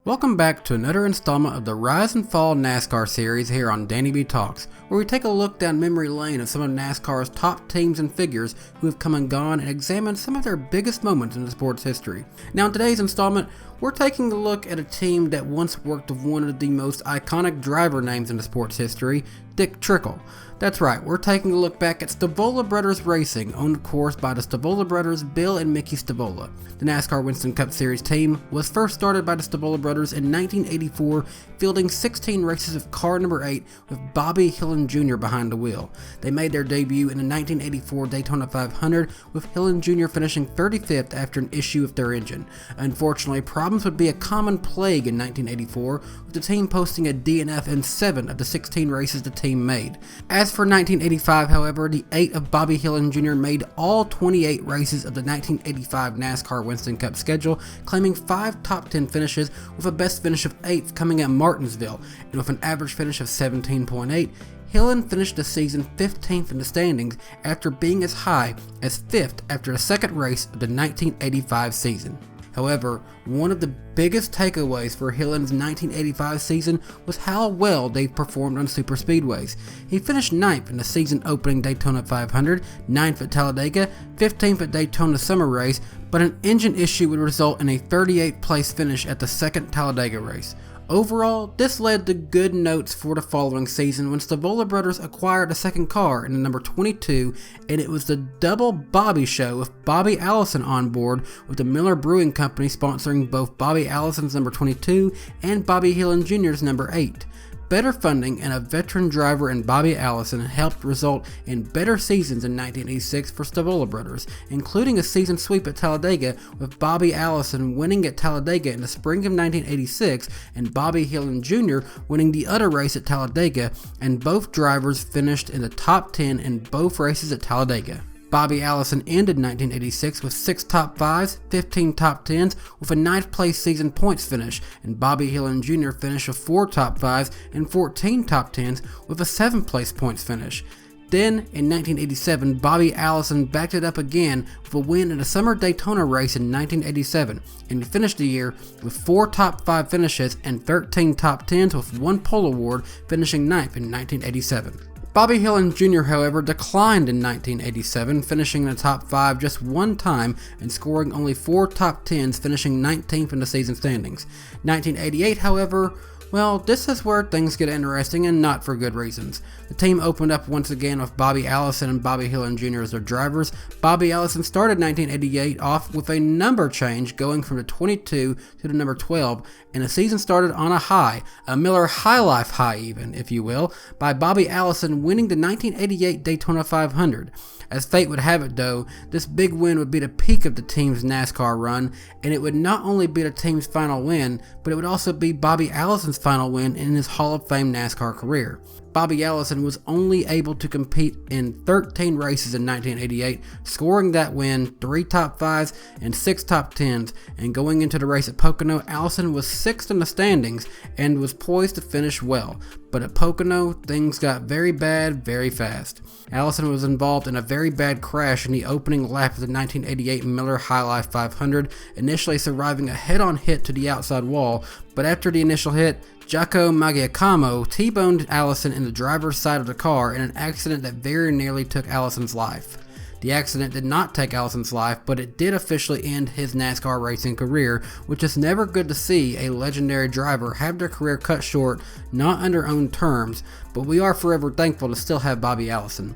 Welcome back to another installment of the Rise and Fall NASCAR series here on DannyBTalks, where we take a look down memory lane of some of NASCAR's top teams and figures who have come and gone and examine some of their biggest moments in the sport's history. Now in today's installment, we're taking a look at a team that once worked with one of the most iconic driver names in the sport's history, Dick Trickle. That's right, we're taking a look back at Stavola Brothers Racing, owned of course by the Stavola brothers Bill and Mickey Stavola. The NASCAR Winston Cup Series team was first started by the Stavola brothers in 1984, fielding 16 races of car number 8 with Bobby Allison Jr. behind the wheel. They made their debut in the 1984 Daytona 500, with Allison Jr. finishing 35th after an issue with their engine. Unfortunately, problems would be a common plague in 1984, with the team posting a DNF in 7 of the 16 races the team made. As for 1985, however, the 8 of Bobby Allison Jr. made all 28 races of the 1985 NASCAR Winston Cup schedule, claiming 5 top 10 finishes, with a best finish of 8th coming at Martinsville, and with an average finish of 17.8. Allison finished the season 15th in the standings after being as high as 5th after the second race of the 1985 season. However, one of the biggest takeaways for Allison's 1985 season was how well they performed on superspeedways. He finished 9th in the season opening Daytona 500, 9th at Talladega, 15th at Daytona Summer Race, but an engine issue would result in a 38th place finish at the second Talladega race. Overall, this led to good notes for the following season when Stavola Brothers acquired a second car in the number 22, and it was the double Bobby show with Bobby Allison on board, with the Miller Brewing Company sponsoring both Bobby Allison's number 22 and Bobby Allison Jr.'s number 8. Better funding and a veteran driver in Bobby Allison helped result in better seasons in 1986 for Stavola Brothers, including a season sweep at Talladega, with Bobby Allison winning at Talladega in the spring of 1986 and Bobby Allison Jr. winning the other race at Talladega, and both drivers finished in the top 10 in both races at Talladega. Bobby Allison ended 1986 with 6 top 5s, 15 top 10s, with a 9th place season points finish, and Bobby Allison Jr. finished with 4 top 5s and 14 top 10s with a 7th place points finish. Then, in 1987, Bobby Allison backed it up again with a win in a summer Daytona race in 1987, and he finished the year with 4 top 5 finishes and 13 top 10s with 1 pole award, finishing 9th in 1987. Bobby Allison Jr., however, declined in 1987, finishing in the top 5 just one time and scoring only 4 top 10s, finishing 19th in the season standings. 1988, however, well, this is where things get interesting, and not for good reasons. The team opened up once again with Bobby Allison and Bobby Allison Jr. as their drivers. Bobby Allison started 1988 off with a number change, going from the 22 to the number 12, and the season started on a high, a Miller High Life high even, if you will, by Bobby Allison winning the 1988 Daytona 500. As fate would have it though, this big win would be the peak of the team's NASCAR run, and it would not only be the team's final win, but it would also be Bobby Allison's final win in his Hall of Fame NASCAR career. Bobby Allison was only able to compete in 13 races in 1988, scoring that win 3 top 5s and 6 top 10s, and going into the race at Pocono, Allison was 6th in the standings and was poised to finish well. But at Pocono, things got very bad very fast. Allison was involved in a very bad crash in the opening lap of the 1988 Miller High Life 500, initially surviving a head-on hit to the outside wall, but after the initial hit, Jaco Magiacamo T-boned Allison in the driver's side of the car in an accident that very nearly took Allison's life. The accident did not take Allison's life, but it did officially end his NASCAR racing career, which is never good to see a legendary driver have their career cut short, not under own terms, but we are forever thankful to still have Bobby Allison.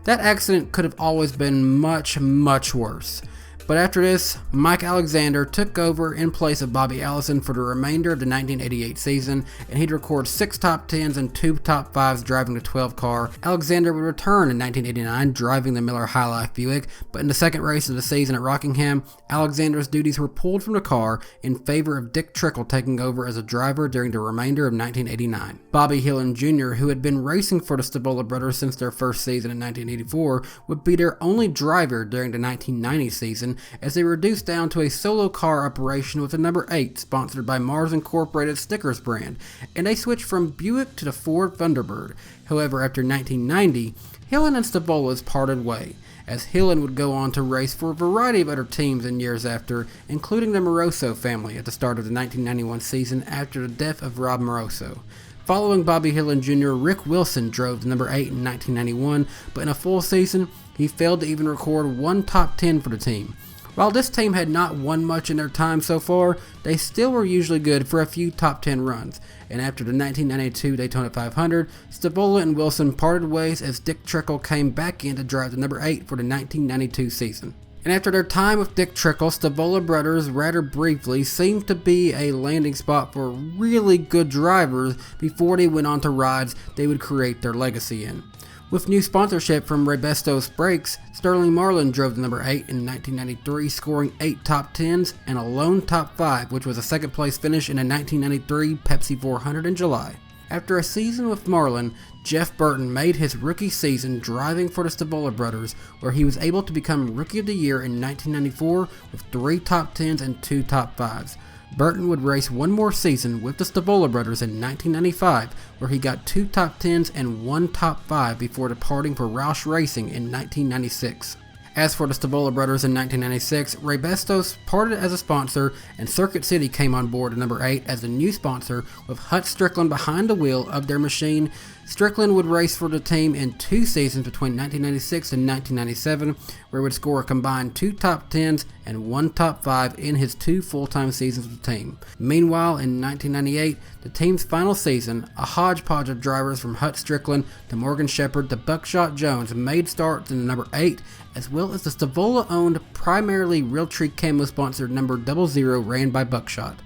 That accident could have always been much, much worse. But after this, Mike Alexander took over in place of Bobby Allison for the remainder of the 1988 season, and he'd record 6 top 10s and 2 top 5s driving the 12 car. Alexander would return in 1989 driving the Miller High Life Buick, but in the second race of the season at Rockingham, Alexander's duties were pulled from the car in favor of Dick Trickle taking over as a driver during the remainder of 1989. Bobby Allison Jr., who had been racing for the Stavola Brothers since their first season in 1984, would be their only driver during the 1990 season, as they reduced down to a solo car operation with the number 8 sponsored by Mars Incorporated Stickers brand, and they switched from Buick to the Ford Thunderbird. However, after 1990, Hillin and Stavola parted way, as Hillin would go on to race for a variety of other teams in years after, including the Moroso family at the start of the 1991 season after the death of Rob Moroso. Following Bobby Hillin Jr., Rick Wilson drove the number 8 in 1991, but in a full season, he failed to even record one top 10 for the team. While this team had not won much in their time so far, they still were usually good for a few top 10 runs, and after the 1992 Daytona 500, Stavola and Wilson parted ways as Dick Trickle came back in to drive the number 8 for the 1992 season. And after their time with Dick Trickle, Stavola Brothers rather briefly seemed to be a landing spot for really good drivers before they went on to rides they would create their legacy in. With new sponsorship from Rebestos Brakes, Sterling Marlin drove the number 8 in 1993, scoring 8 top 10s and a lone top 5, which was a second place finish in a 1993 Pepsi 400 in July. After a season with Marlin, Jeff Burton made his rookie season driving for the Stavola Brothers, where he was able to become Rookie of the Year in 1994 with 3 top 10s and 2 top 5s. Burton would race one more season with the Stavola Brothers in 1995, where he got 2 top 10s and 1 top 5 before departing for Roush Racing in 1996. As for the Stavola Brothers in 1996, Rebestos parted as a sponsor, and Circuit City came on board at number 8 as a new sponsor with Hut Strickland behind the wheel of their machine. Strickland would race for the team in 2 seasons between 1996 and 1997, where he would score a combined 2 top 10s and 1 top 5 in his 2 full-time seasons with the team. Meanwhile, in 1998, the team's final season, a hodgepodge of drivers from Hut Strickland to Morgan Shepherd to Buckshot Jones made starts in the number 8, as well as the Stavola-owned, primarily Realtree camo-sponsored number 00 ran by Buckshot.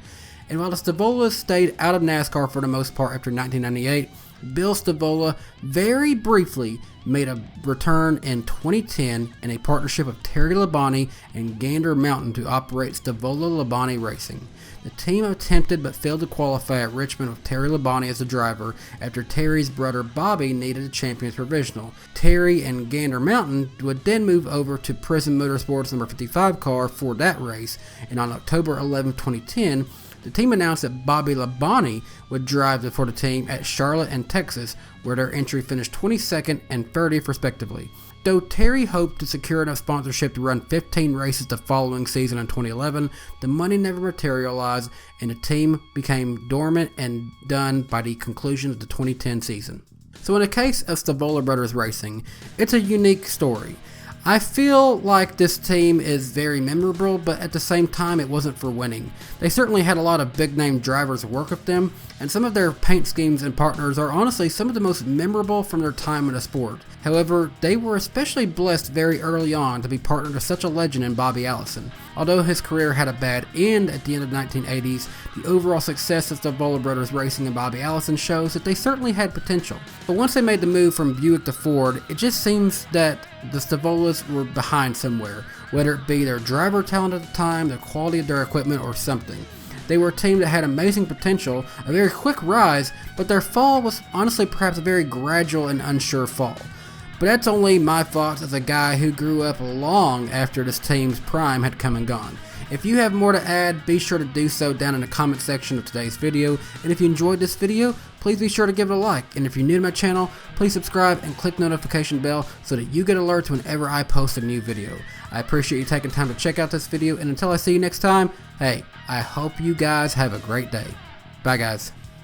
And while the Stavolas stayed out of NASCAR for the most part after 1998, Bill Stavola very briefly made a return in 2010 in a partnership with Terry Labonte and Gander Mountain to operate Stavola-Labonte Racing. The team attempted but failed to qualify at Richmond with Terry Labonte as the driver after Terry's brother Bobby needed a champion's provisional. Terry and Gander Mountain would then move over to Prism Motorsports number 55 car for that race, and on October 11, 2010, the team announced that Bobby Labonte would drive for the team at Charlotte and Texas, where their entry finished 22nd and 30th respectively. Though Terry hoped to secure enough sponsorship to run 15 races the following season in 2011, the money never materialized and the team became dormant and done by the conclusion of the 2010 season. So in the case of Stavola Brothers Racing, it's a unique story. I feel like this team is very memorable, but at the same time it wasn't for winning. They certainly had a lot of big name drivers work with them, and some of their paint schemes and partners are honestly some of the most memorable from their time in the sport. However, they were especially blessed very early on to be partnered with such a legend in Bobby Allison. Although his career had a bad end at the end of the 1980s, the overall success of Stavola Brothers Racing and Bobby Allison shows that they certainly had potential. But once they made the move from Buick to Ford, it just seems that the Stavolas were behind somewhere, whether it be their driver talent at the time, the quality of their equipment, or something. They were a team that had amazing potential, a very quick rise, but their fall was honestly perhaps a very gradual and unsure fall. But that's only my thoughts as a guy who grew up long after this team's prime had come and gone. If you have more to add, be sure to do so down in the comment section of today's video, and if you enjoyed this video, please be sure to give it a like, and if you're new to my channel, please subscribe and click the notification bell so that you get alerts whenever I post a new video. I appreciate you taking time to check out this video, and until I see you next time, hey, I hope you guys have a great day. Bye guys.